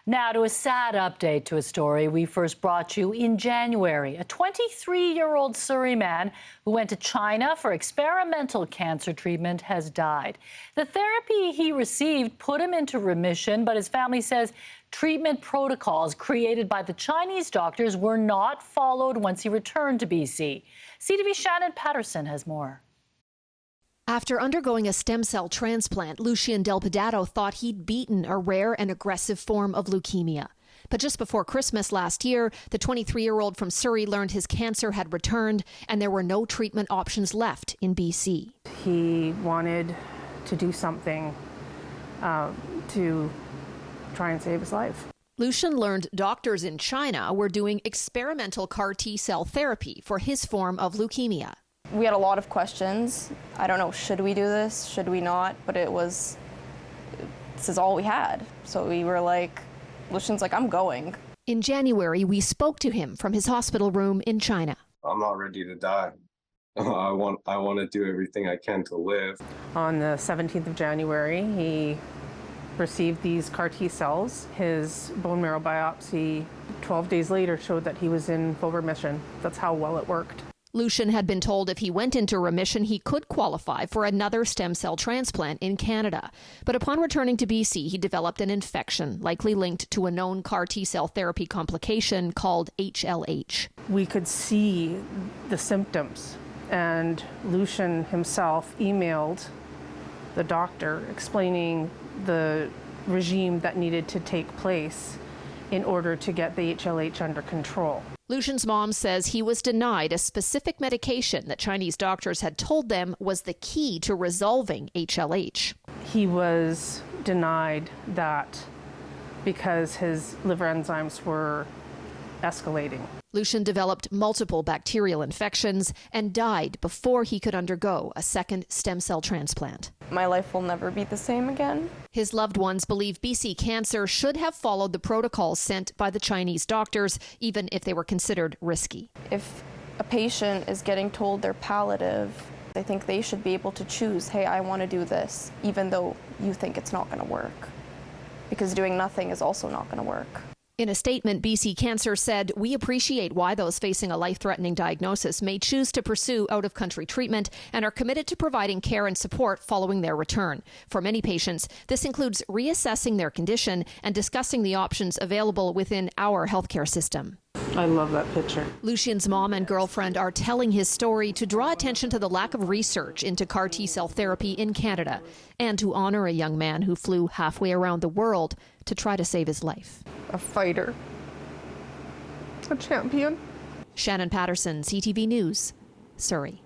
Now to a sad update to a story we first brought you in January. A 23-year-old Surrey man who went to China for experimental cancer treatment has died. The therapy he received put him into remission, but his family says treatment protocols created by the Chinese doctors were not followed once he returned to BC. CTV's Shannon Patterson has more. After undergoing a stem cell transplant, Lucien Del Pedato thought he'd beaten a rare and aggressive form of leukemia. But just before Christmas last year, the 23-year-old from Surrey learned his cancer had returned and there were no treatment options left in BC. He wanted to do something to try and save his life. Lucien learned doctors in China were doing experimental CAR T-cell therapy for his form of leukemia. We had a lot of questions. I don't know, should we do this? Should we not? But this is all we had. So we were like, Lucien's like, I'm going. In January, we spoke to him from his hospital room in China. I'm not ready to die. I want to do everything I can to live. On the 17th of January, he received these CAR T cells. His bone marrow biopsy 12 days later showed that he was in full remission. That's how well it worked. Lucien had been told if he went into remission, he could qualify for another stem cell transplant in Canada. But upon returning to BC, he developed an infection, likely linked to a known CAR T-cell therapy complication called HLH. We could see the symptoms, and Lucien himself emailed the doctor explaining the regime that needed to take place in order to get the HLH under control. Lucien's mom says he was denied a specific medication that Chinese doctors had told them was the key to resolving HLH. He was denied that because his liver enzymes were escalating. Lucien developed multiple bacterial infections and died before he could undergo a second stem cell transplant. My life will never be the same again. His loved ones believe BC Cancer should have followed the protocols sent by the Chinese doctors, even if they were considered risky. If a patient is getting told they're palliative, I think they should be able to choose, hey, I want to do this, even though you think it's not going to work. Because doing nothing is also not going to work. In a statement, BC Cancer said, "We appreciate why those facing a life-threatening diagnosis may choose to pursue out-of-country treatment and are committed to providing care and support following their return. For many patients, this includes reassessing their condition and discussing the options available within our healthcare system." I love that picture. Lucien's mom and girlfriend are telling his story to draw attention to the lack of research into CAR T-cell therapy in Canada and to honor a young man who flew halfway around the world to try to save his life. A fighter. A champion. Shannon Patterson, CTV News, Surrey.